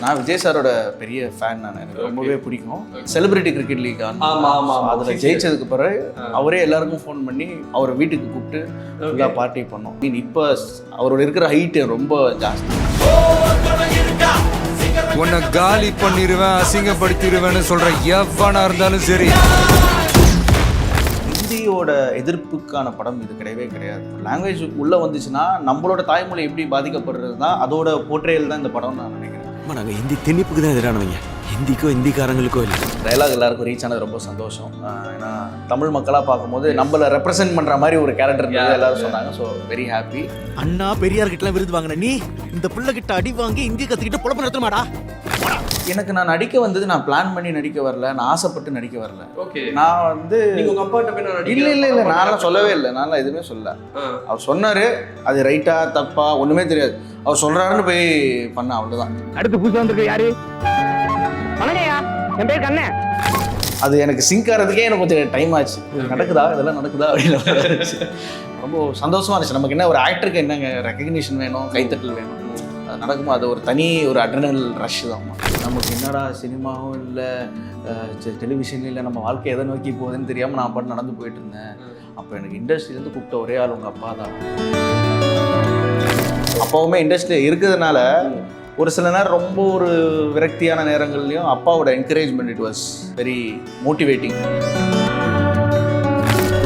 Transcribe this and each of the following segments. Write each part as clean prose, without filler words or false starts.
நான் விஜய் சாரோட பெரிய ஃபேன். நான் எனக்கு ரொம்பவே பிடிக்கும். செலிபிரிட்டி கிரிக்கெட் லீக் அதில் ஜெயிச்சதுக்கு பிறகு அவரே எல்லாருக்கும் ஃபோன் பண்ணி அவரை வீட்டுக்கு கூப்பிட்டு நல்லா பார்ட்டி பண்ணோம். இப்போ அவரோட இருக்கிற ஹைட்டு ரொம்ப ஜாஸ்தி. உன்னை காலி பண்ணிடுவேன், அசிங்கப்படுத்திடுவேன்னு சொல்ற எவனா இருந்தாலும் சரி. ஹிந்தியோட எதிர்ப்புக்கான படம் இது கிடையவே கிடையாது. லாங்குவேஜ் உள்ளே வந்துச்சுன்னா நம்மளோட தாய்மொழி எப்படி பாதிக்கப்படுறது தான் அதோட போர்ட்ரேயல் தான் இந்த படம்னு நான் நினைக்கிறேன். நாங்கள் ஹிந்தி திணிப்புக்கு தான் எதிரானவங்க, ஹிந்திக்கோ ஹிந்திக்காரங்களுக்கோ இல்லை. டைலாக் எல்லாருக்கும் ரீச் ஆனது ரொம்ப சந்தோஷம். ஏன்னா தமிழ் மக்களாக பார்க்கும்போது நம்மளை ரெப்ரசென்ட் பண்ணுற மாதிரி ஒரு கேரக்டர் எல்லாரும் சொன்னாங்க. So very happy. அண்ணா பெரியார்கிட்டலாம் விருது வாங்கின நீ இந்த பிள்ளை கிட்ட அடி வாங்கி இந்திய கற்றுக்கிட்டு பொழப்பு நடத்துமாடா. எனக்கு நான் நடிக்க வந்தது நான் பிளான் பண்ணி நடிக்க வரல, நான் ஆசைப்பட்டு நடிக்க வரல. ஓகே, நான் வந்து உங்க அப்பாட்ட போய் நான் இல்லை நான்லாம் சொல்லவே இல்லை, நான்லாம் எதுவுமே சொல்லல. அவர் சொன்னார், அது ரைட்டா தப்பா ஒன்றுமே தெரியாது. அவர் சொல்கிறாருன்னு போய் பண்ண, அவ்வளோதான். அடுத்து புதுசாக வந்திருக்க யாரு? வணக்கம்யா, என் பேர் கண்ணே. அது எனக்கு சிங்க் ஆகிறதுக்கே எனக்கு கொஞ்சம் டைம் ஆச்சு. நடக்குதா இதெல்லாம் நடக்குதா அப்படின்னு ரொம்ப சந்தோஷமா இருந்துச்சு. நமக்கு என்ன ஒரு ஆக்டருக்கு என்னங்க ரெக்கக்னிஷன் வேணும், கைத்தட்டல் வேணும், அது நடக்குமோ அது ஒரு தனி ஒரு அட்ரினல் ரஷ் தான். நமக்கு என்னடா சினிமாவும் இல்லை, டெலிவிஷன்ல இல்லை, நம்ம வாழ்க்கை எதை நோக்கி போகுதுன்னு தெரியாமல் நான் பாட்டு நடந்து போயிட்டு இருந்தேன். அப்போ எனக்கு இண்டஸ்ட்ரியிலேருந்து கூப்பிட்ட ஒரே ஆள் உங்கள் அப்பா தான். அப்பாவுமே இண்டஸ்ட்ரியில் இருக்கிறதுனால ஒரு சில நேரம் ரொம்ப ஒரு விரக்தியான நேரங்கள்லையும் அப்பாவோட encouragement it was very motivating.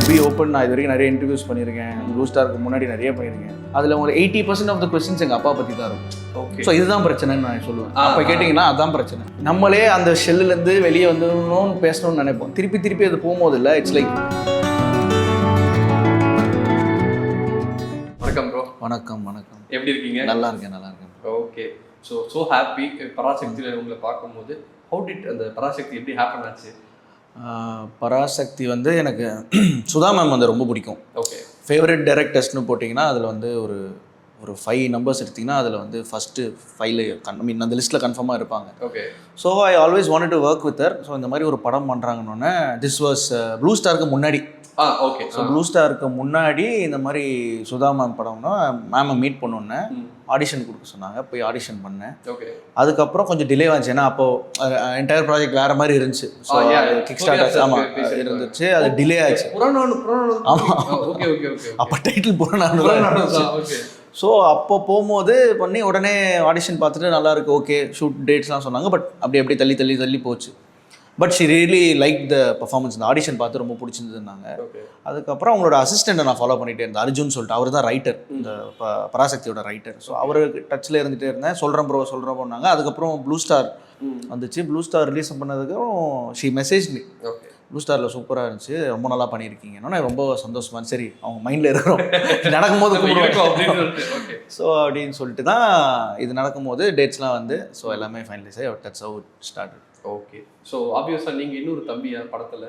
Be open. நான் இது வரைக்கும் நிறைய இன்டர்வியூஸ் பண்ணியிருக்கேன், ப்ளூ ஸ்டாருக்கு முன்னாடி நிறைய பண்ணியிருக்கேன். அதில் ஒரு 80% ஆஃப் த கொஸ்டின்ஸ் எங்கள் அப்பா பற்றி தான் இருக்கும். ஓகே, ஸோ இதுதான் பிரச்சனைன்னு நான் சொல்லுவேன். அப்போ கேட்டிங்கன்னா அதுதான் பிரச்சனை. நம்மளே அந்த ஷெல்லுலேருந்து வெளியே வந்துடணும்னு பேசணும்னு நினைப்போம். திருப்பி அது போகும்போது இல்லை, இட்ஸ் லைக். வணக்கம் ப்ரோ. வணக்கம். எப்படி இருக்கீங்க? நல்லா இருக்கேன். Okay, so happy. பராசக்தியில் உங்களை பார்க்கும்போது ஹவு டிட் அந்த பராசக்தி எப்படி ஹேப்பன் ஆச்சு? பராசக்தி வந்து எனக்கு சுதா மேம் வந்து ரொம்ப பிடிக்கும். ஓகே, ஃபேவரட் டைரக்டர்ஸ்னு போட்டிங்கன்னா அதில் வந்து ஒரு 5 நம்பர்ஸ் எடுத்திங்கன்னா அதில் வந்து ஃபஸ்ட்டு 5 அந்த லிஸ்ட்டில் கன்ஃபார்மாக இருப்பாங்க. Okay, so I always wanted to work with her. So இந்த மாதிரி ஒரு படம் பண்ணுறாங்கன்னொன்னே திஸ் வாஸ் ப்ளூ ஸ்டாருக்கு முன்னாடி. ஓகே. ஸோ ப்ளூ ஸ்டாருக்கு முன்னாடி இந்த மாதிரி சுதா மேம் படம்னா மேமை மீட் பண்ணோன்னே ஆடிஷன் கொடுக்க சொன்னாங்க. போய் ஆடிஷன் பண்ணேன். ஓகே, அதுக்கப்புறம் கொஞ்சம் டிலே ஆச்சு. ஏன்னா அப்போது என்டையர் ப்ராஜெக்ட் வேறு மாதிரி இருந்துச்சு. ஸோ கிக் ஸ்டார்ட் இருந்துச்சு, அது டிலே ஆச்சு. அப்போ டைட்டில் புறநானூறு. ஸோ அப்போ போகும்போது பண்ணி உடனே ஆடிஷன் பார்த்துட்டு நல்லா இருக்கு, ஓகே ஷூட் டேட்ஸ்லாம் சொன்னாங்க. பட் அப்படி தள்ளி போச்சு. But she really like the performance. இந்த ஆடிஷன் பார்த்து ரொம்ப பிடிச்சிருந்துருந்தாங்க. அதுக்கப்புறம் அவங்களோட அசிஸ்டண்ட்டை நான் ஃபாலோ பண்ணிகிட்டே இருந்தேன், அர்ஜுன் சொல்லிட்டு. அவர் தான் ரைட்டர், இந்த பராசக்தியோட ரைட்டர். ஸோ அவர் டச்சில் இருந்துகிட்டே இருந்தேன். சொல்கிறேன் போனாங்க. அதுக்கப்புறம் ப்ளூ ஸ்டார் வந்துச்சு. ப்ளூ ஸ்டார் ரிலீஸ் பண்ணதுக்கும் ஷி மெசேஜ் மீ, ப்ளூ ஸ்டாரில் சூப்பராக இருந்துச்சு, ரொம்ப நல்லா பண்ணியிருக்கீங்கன்னா ரொம்ப சந்தோஷமா. சரி, அவங்க மைண்டில் இருக்கிறோம், நடக்கும்போது ஸோ அப்படின்னு சொல்லிட்டு தான் இது நடக்கும்போது டேட்ஸ்லாம் வந்து ஸோ எல்லாமே ஃபைனலைஸ் ஆகி that's how it started. Okay, so ஆப்வியஸாக நீங்கள் இன்னொரு தம்பியா படத்தில்?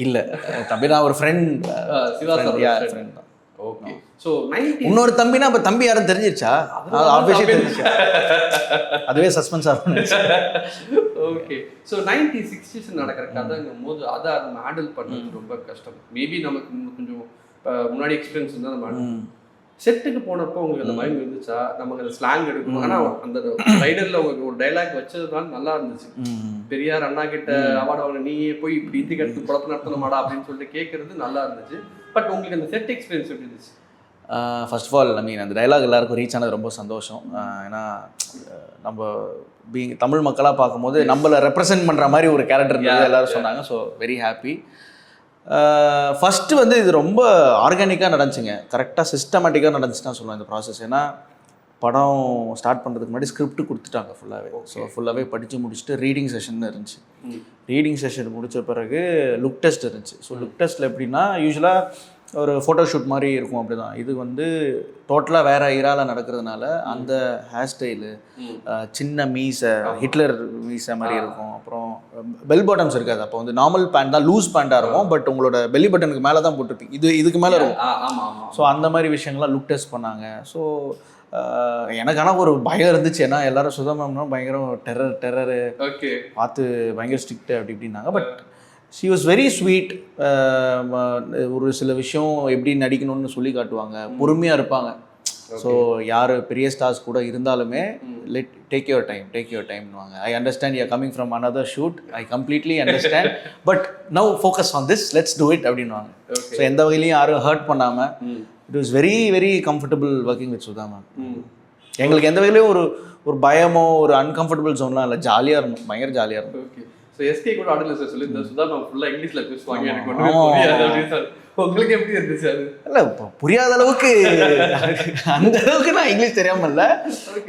இல்லை தம்பி, நான் ஒரு ஃப்ரெண்ட், சிவா சார் ஃப்ரெண்ட் தான். ஓகே, ஸோ இன்னொரு தம்பினா அப்போ தம்பி யாரும் தெரிஞ்சிருச்சா? ஆப்வியஸ்லி தெரிஞ்சிச்சு, அதுவே சஸ்பென்ஸ் ஆகும். ஓகே, ஸோ 90s 60s நடக்கிற கதைங்கும் போது அதை ஹேண்டில் பண்ணுறது ரொம்ப கஷ்டம். மேபி நமக்கு கொஞ்சம் முன்னாடி எக்ஸ்பீரியன்ஸ் இருந்தால் நம்ம செட்டுக்கு போனப்போ உங்களுக்கு அந்த மைண்ட் இருந்துச்சா நமக்கு அந்த ஸ்லாங் எடுக்கணும்? ஆனால் அந்த ரைடரில் உங்களுக்கு ஒரு டைலாக் வச்சதுனால நல்லா இருந்துச்சு. பெரியார் அண்ணா கிட்ட அவார்டு வாங்க நீயே போய் இப்படி இந்தி கட்டு குழப்பம் நடத்தணுமாடா அப்படின்னு சொல்லிட்டு கேட்கறது நல்லா இருந்துச்சு. பட் உங்களுக்கு அந்த செட் எக்ஸ்பீரியன்ஸ் எப்படி இருந்துச்சு? ஃபர்ஸ்ட் ஆஃப் ஆல் அந்த டைலாக் எல்லாருக்கும் ரீச் ஆனது ரொம்ப சந்தோஷம். ஏன்னா நம்ம தமிழ் மக்களாக பார்க்கும்போது நம்மளை ரெப்ரசென்ட் பண்ணுற மாதிரி ஒரு கேரக்டர் எல்லாரும் சொன்னாங்க. So very happy. ஃபஸ்ட்டு வந்து இது ரொம்ப ஆர்கானிக்காக நடந்துச்சுங்க, கரெக்டாக சிஸ்டமேட்டிக்காக நடந்துச்சுன்னா சொல்லுவேன் இந்த ப்ராசஸ். ஏன்னா படம் ஸ்டார்ட் பண்ணுறதுக்கு முன்னாடி ஸ்கிரிப்ட் கொடுத்துட்டாங்க ஃபுல்லாகவே. ஸோ ஃபுல்லாகவே படித்து முடிச்சுட்டு ரீடிங் செஷன் இருந்துச்சு. ரீடிங் செஷன் முடித்த பிறகு லுக் டெஸ்ட் இருந்துச்சு. ஸோ லுக் டெஸ்ட்டில் எப்படின்னா யூஸ்வலாக ஒரு ஃபோட்டோஷூட் மாதிரி இருக்கும், அப்படி தான். இது வந்து டோட்டலாக வேறு இரால நடக்கிறதுனால அந்த ஹேர் ஸ்டைலு, சின்ன மீசை, ஹிட்லர் மீசை மாதிரி இருக்கும். அப்புறம் பெல் பாட்டம்ஸ் இருக்காது. அப்போ வந்து நார்மல் பேண்ட் தான், லூஸ் பேண்ட்டாக இருக்கும். பட் உங்களோட பெல்லி பட்டனுக்கு மேலே தான் போட்டிருப்பீங்க, இதுக்கு மேலே இருக்கும். ஸோ அந்த மாதிரி விஷயங்கள்லாம் லுக் டெஸ்ட் பண்ணாங்க. ஸோ எனக்கு ஆனால் ஒரு பயம் இருந்துச்சு. ஏன்னா எல்லாரும் சுதமம்னா பயங்கரம் டெரரு பார்த்து பயங்கர ஸ்ட்ரிக்ட் அப்படி இப்படின்னாங்க. But she was very sweet. ஒரு சில விஷயம் எப்படி நடிக்கணும்னு சொல்லி காட்டுவாங்க, பொறுமையாக இருப்பாங்க. ஸோ யார் பெரிய ஸ்டார்ஸ் கூட இருந்தாலுமே டேக் யுவர் டைம்னுவாங்க. I understand you are coming from another shoot, I completely understand, but now focus on this, let's do it அப்படின்வாங்க. ஸோ எந்த வகையிலையும் யாரும் ஹர்ட் பண்ணாமல் it was very very comfortable working with Sudha ma'am. எங்களுக்கு எந்த வகையிலையும் ஒரு பயமோ ஒரு அன்கம்ஃபர்டபுள் ஜோன்லாம் இல்லை, ஜாலியாக இருந்தோம், பயங்கர ஜாலியாக இருந்தோம். ஓகே. ஸோ எஸ்கே கூட ஆடியன்ஸ் சொல்லி இந்த சுதா மேம் ஃபுல்லாக இங்கிலீஷில் பேசுவாங்க, எனக்கு ஒன்றுமே புரியாது அப்படின்னு சொல்லி உங்களுக்கு எப்படி இருந்துச்சு அது? இல்லை இப்போ புரியாத அளவுக்கு அந்த அளவுக்கு நான் இங்கிலீஷ் தெரியாமல் இல்லை.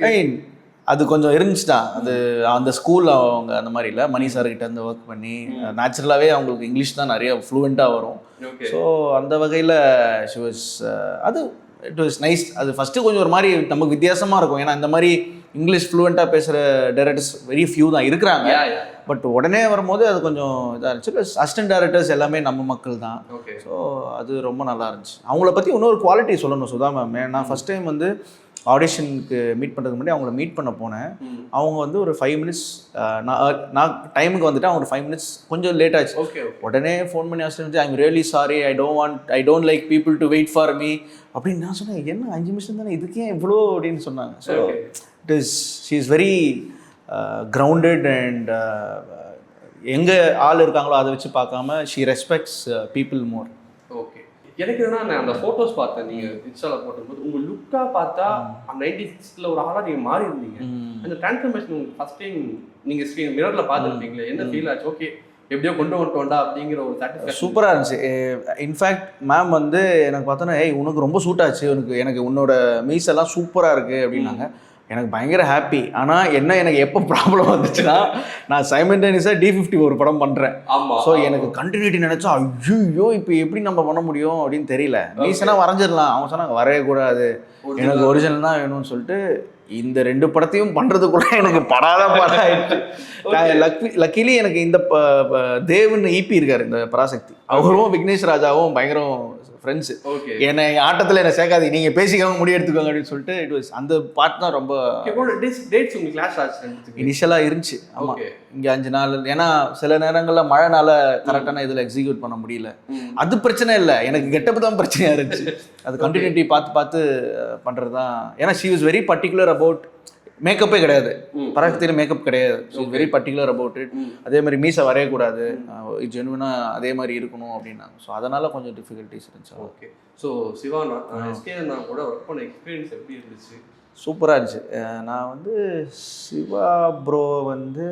ஐ மீன் அது கொஞ்சம் இருந்துச்சுடா, அது அந்த ஸ்கூலில் அவங்க அந்த மாதிரி இல்லை, மணி சார்கிட்ட இருந்து ஒர்க் பண்ணி நேச்சுரலாகவே அவங்களுக்கு இங்கிலீஷ் தான் நிறைய ஃப்ளூவெண்ட்டாக வரும். ஸோ அந்த வகையில் ஷி வாஸ் அது இட் வாஸ் நைஸ். அது ஃபஸ்ட்டு கொஞ்சம் ஒரு மாதிரி நமக்கு வித்தியாசமாக இருக்கும், ஏன்னா இந்த மாதிரி இங்கிலீஷ் ஃப்ளூவெண்ட்டாக பேசுகிற டைரக்டர்ஸ் வெரி ஃபியூ தான் இருக்கிறாங்க. பட் உடனே வரும்போது அது கொஞ்சம் இதாக இருந்துச்சு. ப்ளஸ் அசிஸ்டன்ட் டைரக்டர்ஸ் எல்லாமே நம்ம மக்கள் தான். ஸோ அது ரொம்ப நல்லா இருந்துச்சு. அவங்கள பற்றி இன்னொரு குவாலிட்டி சொல்லணும் சுதா மேம். நான் ஃபஸ்ட் டைம் வந்து ஆடிஷனுக்கு மீட் பண்ணுறதுக்கு முன்னாடி அவங்கள மீட் பண்ண போனேன். அவங்க வந்து ஒரு 5 மினிட்ஸ் நான் டைமுக்கு வந்துட்டு அவங்க ஒரு 5 மினிட்ஸ் கொஞ்சம் லேட் ஆச்சு. உடனே ஃபோன் பண்ணி assistant, I'm really sorry, I don't like people to wait for me அப்படின்னு நான் சொன்னேன். என்ன 5 நிமிஷம் தானே, இதுக்கே இவ்வளோ அப்படின்னு சொன்னாங்க. So she is very grounded and எங்கே ஆள் இருக்காங்களோ அதை வச்சு பார்க்காம she respects people more. Okay. எனக்கு என்னன்னா நான் அந்த ஃபோட்டோஸ் பார்த்தேன் நீங்கள் இன்ஸ்டாவில் போட்டும்போது, உங்கள் லுக்காக பார்த்தா 96ல் ஒரு ஆளாக நீங்கள் மாறி இருந்தீங்க. அந்த டிரான்ஸ்ஃபர்மேஷன் உங்களுக்கு ஃபஸ்ட் டைம் நீங்கள் ஸ்க்ரீன் மிரரில் பார்த்துருப்பீங்களே, என்ன ஃபீல் ஆச்சு? ஓகே எப்படியோ கொண்டு வந்துட்டோண்டா அப்படிங்கிற ஒரு சாட்டிஸ்ஃபேக்ஷன். சூப்பராக இருந்துச்சு. இன்ஃபேக்ட் மேம் வந்து எனக்கு பார்த்தோன்னா, ஏய் உனக்கு ரொம்ப சூட் ஆச்சு, எனக்கு உன்னோட மீஸ் எல்லாம் சூப்பராக இருக்குது அப்படின்னாங்க. எனக்கு பயங்கர ஹாப்பி. ஆனால் என்ன, எனக்கு எப்போ ப்ராப்ளம் வந்துச்சுன்னா, நான் சைமல்டேனியஸாக D50 ஒரு படம் பண்ணுறேன். ஸோ எனக்கு கண்டினியூட்டி நினச்சா ஐயோ இப்போ எப்படி நம்ம பண்ண முடியும் அப்படின்னு தெரியல. மீசெல்லாம் வரைஞ்சிடலாம், அவங்க சொன்னாங்க வரைய கூடாது, எனக்கு ஒரிஜினல் தான் வேணும்னு சொல்லிட்டு இந்த 2 படத்தையும் பண்ணுறதுக்குள்ள எனக்கு படாத படம் ஆயிடுச்சு. லக்கிலி எனக்கு இந்த தேவன் ஈபி இருக்காரு, இந்த பராசக்தி, அவரும் விக்னேஷ் ராஜாவும் பயங்கரம் ஃப்ரெண்ட்ஸு. என்னை ஆட்டத்தில் என்னை சேர்க்காது, நீங்கள் பேசிக்கோங்க, முடி எடுத்துக்கோங்க அப்படின்னு சொல்லிட்டு இட் வாஸ் அந்த பார்ட் தான் ரொம்ப டேட்ஸ் உங்களுக்கு கிளாஷ் ஆச்சு இனிஷியலாக இருந்துச்சு. ஆமாம், இங்கே 5 நாள், ஏன்னா சில நேரங்களில் மழைனால கரெக்டான இதில் எக்ஸிக்யூட் பண்ண முடியல. அது பிரச்சனை இல்லை, எனக்கு கெட்டப்பு தான் பிரச்சனையாக இருந்துச்சு. அது கண்டினியூட்டி பார்த்து பண்ணுறது தான். ஏன்னா she was very particular about மேக்கப்பே கிடையாது, பராசக்தியில் மேக்கப் கிடையாது. So very particular about it. அதே மாதிரி மீசை வரையக்கூடாது, ஜென்வனாக அதே மாதிரி இருக்கணும் அப்படின்னாங்க. ஸோ அதனால் கொஞ்சம் டிஃபிகல்ட்டிஸ் இருந்துச்சு. ஓகே. ஸோ சிவானா எஸ்கே நான் கூட ஒர்க் பண்ண எக்ஸ்பீரியன்ஸ் எப்படி இருந்துச்சு? சூப்பராக இருந்துச்சு. நான் வந்து சிவா ப்ரோ வந்து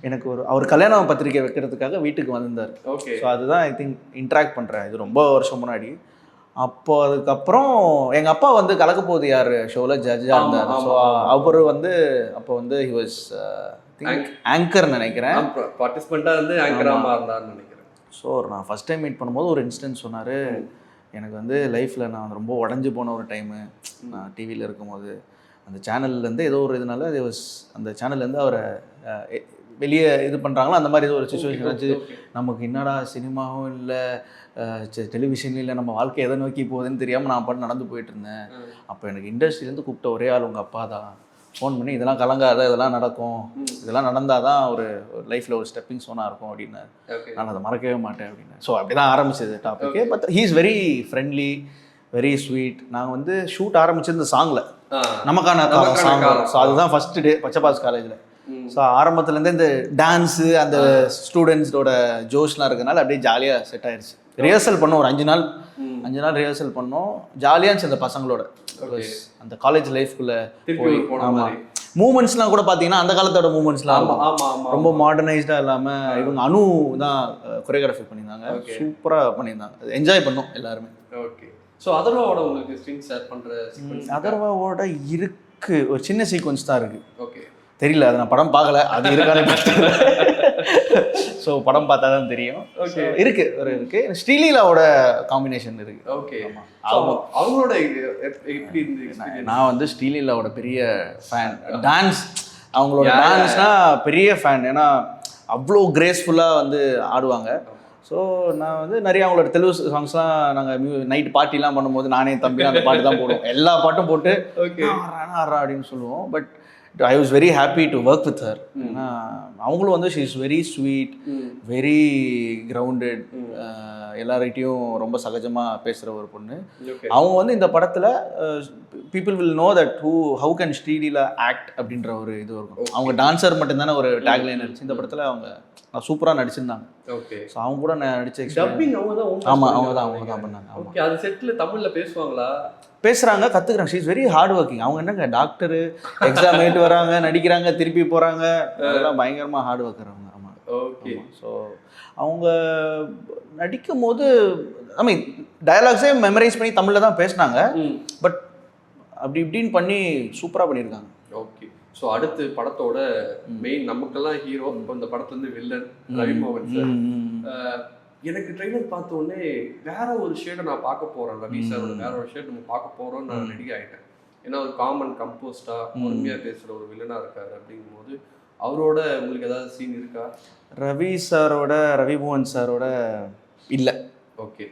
எனக்கு அவர் கல்யாண பத்திரிக்கை வைக்கிறதுக்காக வீட்டுக்கு வந்திருந்தார். ஓகே. ஸோ அதுதான் ஐ திங்க் இன்ட்ராக்ட் பண்ணுறேன், இது ரொம்ப வருஷம் முன்னாடி. அப்போ அதுக்கப்புறம் எங்கள் அப்பா வந்து கலக்கப்போகுது யார் ஷோவில் ஜட்ஜாக இருந்தார். ஸோ அவர் வந்து அப்போ வந்து ஹி வாஸ் ஆங்கர் நினைக்கிறேன், பார்ட்டிசிபெண்ட்டாக வந்து ஆங்கராக மாறினார்னு நினைக்கிறேன். ஸோ நான் ஃபஸ்ட் டைம் மீட் பண்ணும்போது ஒரு இன்ஸ்டன்ஸ் சொன்னார். எனக்கு வந்து லைஃப்பில் நான் ரொம்ப உடஞ்சி போன ஒரு டைமு, நான் டிவியில் இருக்கும்போது அந்த சேனல்லேருந்து ஏதோ ஒரு இதனால அந்த சேனல்லேருந்து அவரை வெளியே இது பண்ணுறாங்களோ அந்த மாதிரி ஏதோ ஒரு சுச்சுவேஷன் வச்சு, நமக்கு என்னடா சினிமாவும் இல்லை, டெலிவிஷன் இல்லை, நம்ம வாழ்க்கை எதை நோக்கி போகுதுன்னு தெரியாமல் நான் பாட்டு நடந்து போயிட்டு இருந்தேன். அப்போ எனக்கு இண்டஸ்ட்ரியிலேருந்து கூப்பிட்ட ஒரே ஆள் உங்கள் அப்பா தான். ஃபோன் பண்ணி இதெல்லாம் கலங்காத, இதெல்லாம் நடக்கும், இதெல்லாம் நடந்தால் தான் ஒரு லைஃப்பில் ஒரு ஸ்டெப்பிங் ஸ்டோனாக இருக்கும் அப்படின்னாரு. நான் அதை மறக்கவே மாட்டேன் அப்படின்னு. ஸோ அப்படி தான் ஆரம்பிச்சது டாப்பிக்கே. But he is very friendly, very sweet. நாங்கள் வந்து ஷூட் ஆரம்பிச்சிருந்த சாங்கில் நமக்கான சாங். ஸோ அதுதான் ஃபஸ்ட்டு டே பச்சைபாஸ் காலேஜில். ஸோ ஆரம்பத்துலேருந்து இந்த டான்ஸு அந்த ஸ்டூடெண்ட்ஸோட ஜோஷ்லாம் இருக்கிறதுனால அப்படியே ஜாலியாக செட் ஆயிடுச்சு. ரிஹர்சல் பண்ணோம் ஒரு 5 நாள் ரிஹர்சல் பண்ணோம். ஜாலியாக இருந்துச்சு அந்த பசங்களோட. அந்த காலேஜ் லைஃப்குள்ளே போய் ஆமாம் மூமெண்ட்ஸ்லாம் கூட பார்த்தீங்கன்னா அந்த காலத்தோட மூமெண்ட்ஸ்லாம் ரொம்ப மாடர்னைஸ்டாக இல்லாமல் இவங்க அனு தான் கொரியோகிராஃபி பண்ணியிருந்தாங்க, சூப்பராக பண்ணியிருந்தாங்க, என்ஜாய் பண்ணோம் எல்லாருமே. ஓகே. ஸோ அதர்வாவோட உங்களுக்கு ஸ்க்ரீன் ஷேர் பண்ணுற அதர்வாவோட இருக்குது, ஒரு சின்ன சீக்வன்ஸ் தான் இருக்குது. ஓகே. தெரியல, அது நான் படம் பார்க்கல, அது இருக்கானே. ஸோ படம் பார்த்தா தான் தெரியும். ஓகே. இருக்கு ஸ்ரீலீலாவோட காம்பினேஷன் இருக்கு. ஓகே. அவங்களோட எப்படி இருந்துச்சு? நான் வந்து ஸ்ரீலீலாவோட பெரிய ஃபேன். டான்ஸ், அவங்களோட டான்ஸ்னா பெரிய ஃபேன். ஏன்னா அவ்வளோ கிரேஸ்ஃபுல்லாக வந்து ஆடுவாங்க. ஸோ நான் வந்து நிறைய அவங்களோட தெலுங்கு சாங்ஸ்லாம் நாங்கள் நைட் பார்ட்டிலாம் பண்ணும்போது நானே தம்பி அந்த பாட்டு தான் போடுவோம். எல்லா பாட்டும் போட்டு ஆடுறா அப்படின்னு சொல்லுவோம். But I was very happy to work with her. ஏன்னா அவங்களும் வந்து she is very sweet, very grounded, எல்லார்கிட்டையும் ரொம்ப சகஜமாக பேசுகிற ஒரு பொண்ணு. அவங்க வந்து இந்த படத்தில் people will know that how can Sreeleela act அப்படின்ற ஒரு இது இருக்கும். அவங்க டான்ஸர் மட்டும்தானே ஒரு டேக்லைன் இருந்துச்சு. இந்த படத்தில் அவங்க சூப்பராக நடிச்சிருந்தாங்க. ஓகே. ஸோ அவங்க கூட நான் நடிச்ச டப்பிங் அவங்க தான் ஆமாம் அவங்க தான் பண்ணாங்க. ஓகே. அது செட்டில் தமிழில் பேசுவாங்களா? பேசுகிறாங்க, கற்றுக்குறாங்க. She is very hard working. அவங்க என்னங்க டாக்டரு, எக்ஸாம் எழுதிட்டு வராங்க, நடிக்கிறாங்க, திருப்பி போகிறாங்க, அதெல்லாம் பயங்கரமாக ஹார்ட் ஒர்க்கர் அவங்க. ஆமாம். ஓகே. ஸோ அவங்க நடிக்கும் போது ஐ மீன் டயலாக்ஸே மெமரைஸ் பண்ணி தமிழில் தான் பேசினாங்க. பட் அப்படி இப்படின்னு பண்ணி சூப்பராக பண்ணியிருக்காங்க. ஓகே. ஸோ அடுத்து படத்தோட மெயின் நமக்கெல்லாம் ஹீரோ, இப்போ இந்த படத்துலேருந்து வில்லன் ரவி மோகன் சார். எனக்கு ட்ரெய்லர் பார்த்த உடனே வேற ஒரு ஷேடை நான் பார்க்க போகிறேன். ரவி சாரோட வேற ஒரு ஷேட் நம்ம பார்க்க போகிறோம்னு நான் ரெடி ஆகிட்டேன். ஏன்னா ஒரு காமன் கம்போஸ்டாக பொறுமையாக பேசுகிற ஒரு வில்லனாக இருக்காரு. அப்படிங்கும்போது அவரோட உங்களுக்கு ஏதாவது சீன் இருக்கா? ரவி மோகன் சாரோட இல்லை. ஓகே.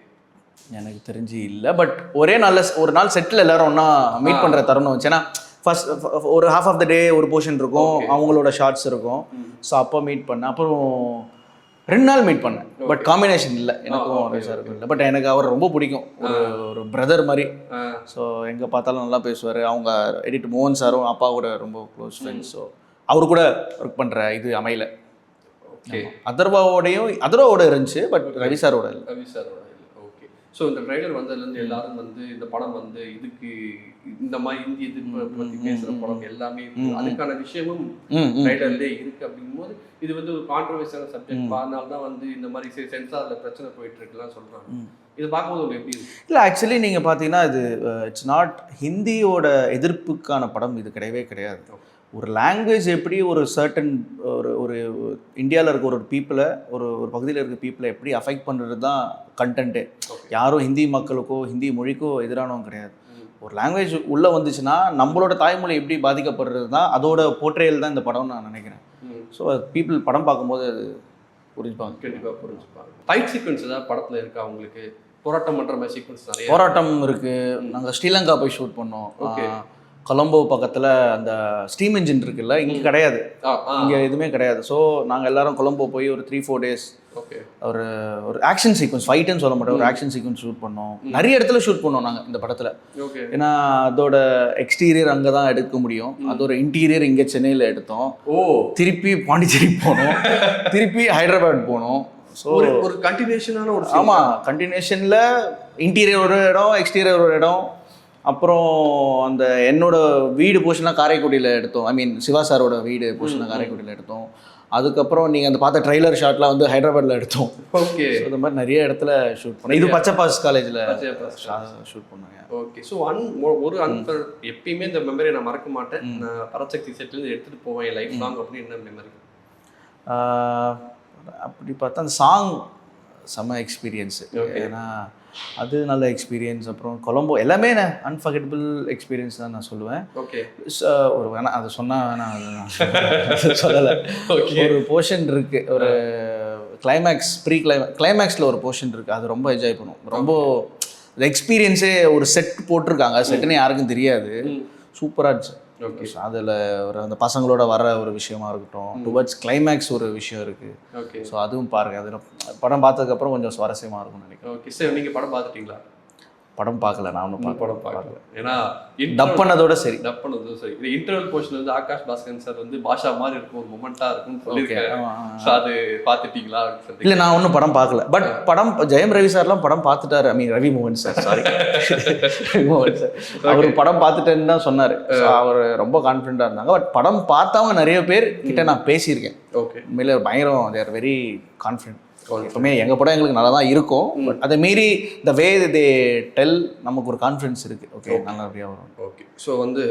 எனக்கு தெரிஞ்சு இல்லை. பட் ஒரு நாள் செட்டில் எல்லாரும் ஒன்றா மீட் பண்ணுற தருணம் வந்துச்சு. ஏன்னா ஃபர்ஸ்ட் ஒரு ஹாஃப் ஆஃப் த டே ஒரு போர்ஷன் இருக்கும், அவங்களோட ஷார்ட்ஸ் இருக்கும். ஸோ அப்போ மீட் பண்ணேன். அப்புறம் 2 நாள் மீட் பண்ணேன். பட் காம்பினேஷன் இல்லை எனக்கும் ரவி சாருக்கும் இல்லை. பட் எனக்கு அவர் ரொம்ப பிடிக்கும், ஒரு பிரதர் மாதிரி. ஸோ எங்கே பார்த்தாலும் நல்லா பேசுவார். அவங்க எடிட் மோகன் சாரும் அப்பா கூட ரொம்ப க்ளோஸ் ஃப்ரெண்ட்ஸ். ஸோ அவர் கூட ஒர்க் பண்ணுற இது அமையல. ஓகே. அதர்வாவோட இருந்துச்சு, பட் ரவி சாரோட இல்லை. ரவி சாரோட இல்லை. ஓகே. ஸோ இந்த ட்ரைலர் வந்ததுலேருந்து எல்லாரும் வந்து இந்த படம் வந்து இதுக்கு இந்த மாதிரி இந்திய இது பற்றி பேசுகிற படம் எல்லாமே அதுக்கான விஷயமும் ட்ரைலர்லேயே இருக்குது. அப்படிங்கும்போது இது வந்து ஒரு கான்ட்ரவர்சியான சப்ஜெக்ட். அதனால தான் வந்து இந்த மாதிரி சென்சாரில் பிரச்சனை போயிட்டு இருக்குலாம் சொல்கிறாங்க. இது பார்க்கும்போது உங்களுக்கு எப்படி இருக்கு? இல்லை, ஆக்சுவலி நீங்கள் பார்த்தீங்கன்னா இது இட்ஸ் நாட் ஹிந்தியோட எதிர்ப்புக்கான படம் இது கிடையவே கிடையாது. ஒரு லாங்குவேஜ் எப்படி ஒரு சர்டன் ஒரு இந்தியாவில் இருக்க ஒரு பீப்புளை ஒரு பகுதியில் இருக்க பீப்புளை எப்படி அஃபெக்ட் பண்ணுறது தான் கண்டென்ட்டு. யாரும் ஹிந்தி மக்களுக்கோ ஹிந்தி மொழிக்கோ எதிரானவங்க கிடையாது. ஒரு லாங்குவேஜ் உள்ளே வந்துச்சுன்னா நம்மளோட தாய்மொழி எப்படி பாதிக்கப்படுறது தான் அதோட போர்ட்ரேயல் தான் இந்த படம்னு நான் நினைக்கிறேன். ஸோ பீப்புள் படம் பார்க்கும்போது அது புரிஞ்சுப்பாங்க. கண்டிப்பாக புரிஞ்சுப்பாங்க. ஃபைட் சீக்வன்ஸ் ஏதாவது படத்தில் இருக்கா உங்களுக்கு? போராட்டம் பண்ணுற மாதிரி சீக்வன்ஸ் நிறைய போராட்டம் இருக்குது. நாங்கள் ஸ்ரீலங்கா போய் ஷூட் பண்ணோம். கொலம்போ பக்கத்தில் அந்த ஸ்டீம் இன்ஜின் இருக்குல்ல, இங்கே கிடையாது, இங்கே எதுவுமே கிடையாது. ஸோ நாங்கள் எல்லாரும் கொலம்போ போய் ஒரு 3-4 days ஒரு ஆக்ஷன் சீக்வன்ஸ், ஃபைட்டுன்னு சொல்ல மாட்டோம், ஒரு ஆக்ஷன் சீக்வன்ஸ் ஷூட் பண்ணோம். நிறைய இடத்துல ஷூட் பண்ணோம் நாங்கள் இந்த படத்தில். ஏன்னா அதோட எக்ஸ்டீரியர் அங்கே தான் எடுக்க முடியும், அதோட இன்டீரியர் இங்கே சென்னையில் எடுத்தோம். திருப்பி பாண்டிச்சேரி போனோம், திருப்பி ஹைதராபாத் போனோம். ஸோ ஒரு கண்டினியூஷனான ஒரு ஆமாம், கண்டினியூஷனில் இன்டீரியர் ஒரு இடம், எக்ஸ்டீரியர் ஒரு இடம். அப்புறம் அந்த என்னோட வீடு போர்ஷன்லாம் காரைக்குடியில் எடுத்தோம். ஐ மீன் சிவா சாரோட வீடு போர்ஷன்லாம் காரைக்குடியில் எடுத்தோம். அதுக்கப்புறம் நீங்கள் அந்த பார்த்த ட்ரெய்லர் ஷாட்லாம் வந்து ஹைதராபாத்தில் எடுத்தோம். ஓகே. ஸோ இந்த மாதிரி நிறைய இடத்துல ஷூட் பண்ணோம். இது பச்சைப்பாஸ் காலேஜில் ஷூட் பண்ணாங்க. ஓகே. ஸோ ஒரு எப்பயுமே இந்த மெமரியை நான் மறக்க மாட்டேன். நான் பரசக்தி செட்டில் எடுத்துகிட்டு போவேன் என் லைஃப் லாங் அப்படின்னு என்ன மெமரி? அப்படி பார்த்தா அந்த சாங் செம்ம எக்ஸ்பீரியன்ஸு. ஏன்னா அது நல்ல எக்ஸ்பீரியன்ஸ். அப்புறம் கொலம்போ எல்லாமே அன்ஃபர்கெட்டபிள் எக்ஸ்பீரியன்ஸ் தான் நான் சொல்லுவேன். ஓகே. ஒரு வேணாம் அது சொன்னால் வேணாம், அது சொல்லலை. ஒரு போர்ஷன் இருக்குது, ஒரு கிளைமேக்ஸ் கிளைமேக்ஸில் ஒரு போர்ஷன் இருக்குது, அது ரொம்ப என்ஜாய் பண்ணுவோம். ரொம்ப எக்ஸ்பீரியன்ஸே ஒரு செட் போட்டிருக்காங்க, செட்டுன்னு யாருக்கும் தெரியாது, சூப்பராக இருந்துச்சு. ஓகே. அதில் ஒரு அந்த பசங்களோட வர ஒரு விஷயமா இருக்கட்டும், டுவர்ட்ஸ் கிளைமேக்ஸ் ஒரு விஷயம் இருக்குது. ஓகே. ஸோ அதுவும் பாருங்கள். அதில் படம் பார்த்ததுக்கப்புறம் கொஞ்சம் சுவாரஸ்யமாக இருக்கும்னு நினைக்கிறேன். Okay sir. நீங்கள் படம் பார்த்துட்டீங்களா? படம் பார்க்கல, நான் ஒன்றும் படம் பார்க்கல. ஏன்னா டப் பண்ணதோட சரி, இது இன்டர்வல் போர்ஷன்ல வந்து ஆகாஷ் பாஸ்கரன் சார் வந்து பாஷா மாதிரி இருக்கும், ஒரு மொமெண்டா இருக்கும்னு சொல்லியிருக்காரு. அது பார்த்துட்டீங்களா? இல்லை, நான் ஒன்றும் படம் பார்க்கல. பட் படம் ஜெயம் ரவி சார்லாம் படம் பார்த்துட்டாரு. ஐ மீன் ரவி மோகன் சார், சாரி ரவி மோகன் சார், அவர் படம் பார்த்துட்டேன்னு தான் சொன்னார். அவர் ரொம்ப கான்ஃபிடென்ட்டாக இருந்தாங்க. பட் படம் பார்த்தவங்க நிறைய பேர் கிட்ட நான் பேசியிருக்கேன். ஓகே. உண்மையிலே பயங்கரம், தே ஆர் வெரி கான்ஃபிடென்ட். எப்பவுமே எங்கள் படம் எங்களுக்கு நல்லா தான் இருக்கும். பட் அதை மீறி த வே தே டெல் நமக்கு ஒரு கான்ஃபிடன்ஸ் இருக்குது. ஓகே, நல்லபடியாக வரும். ஓகே. ஸோ வந்து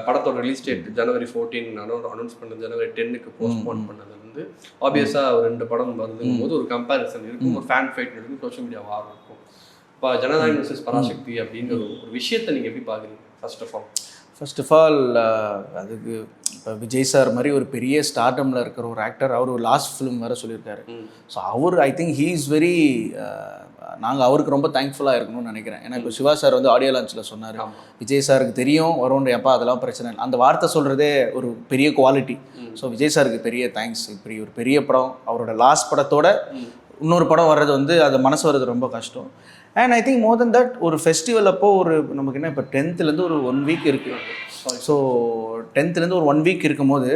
படத்தோட ரிலீஸ் டேட் January 14 அனௌன்ஸ் பண்ணது, January 10 போஸ்ட்போன் பண்ணது வந்து ஆப்வியஸாக ஒரு 2 படம் வருதுங்கும் போது ஒரு கம்பேரிசன் இருக்கும், ஒரு ஃபேன் ஃபைட் இருக்கும், சோஷியல் மீடியா வாரம் இருக்கும். இப்போ ஜனநாயகம் vs பராசக்தி அப்படிங்கிற ஒரு விஷயத்தை நீங்கள் எப்படி பார்க்குறீங்க? ஃபர்ஸ்ட் ஆஃப் ஆல் அதுக்கு இப்போ விஜய் சார் மாதிரி ஒரு பெரிய ஸ்டார்டமில் இருக்கிற ஒரு ஆக்டர், அவர் ஒரு லாஸ்ட் ஃபிலிம் வேறு சொல்லியிருக்காரு. ஸோ அவர் I think he is very, நாங்கள் அவருக்கு ரொம்ப தேங்க்ஃபுல்லாக இருக்கணும்னு நினைக்கிறேன். ஏன்னா இப்போ சிவா சார் வந்து ஆடியோ லான்ச்சில் சொன்னார், விஜய் சாருக்கு தெரியும் வரும்ன்ற, எப்பா அதெல்லாம் பிரச்சனை இல்லை, அந்த வார்த்தை சொல்கிறதே ஒரு பெரிய குவாலிட்டி. ஸோ விஜய் சாருக்கு பெரிய தேங்க்ஸ். இப்படி ஒரு பெரிய படம், அவரோட லாஸ்ட் படத்தோட இன்னொரு படம் வர்றது வந்து அது மனசு வர்றது ரொம்ப கஷ்டம். And I think more then that ஒரு ஃபெஸ்டிவல் அப்போ ஒரு நமக்கு என்ன இப்போ 10th ஒரு 1 வீக் இருக்குது. ஸோ 10th ஒரு 1 வீக் இருக்கும்போது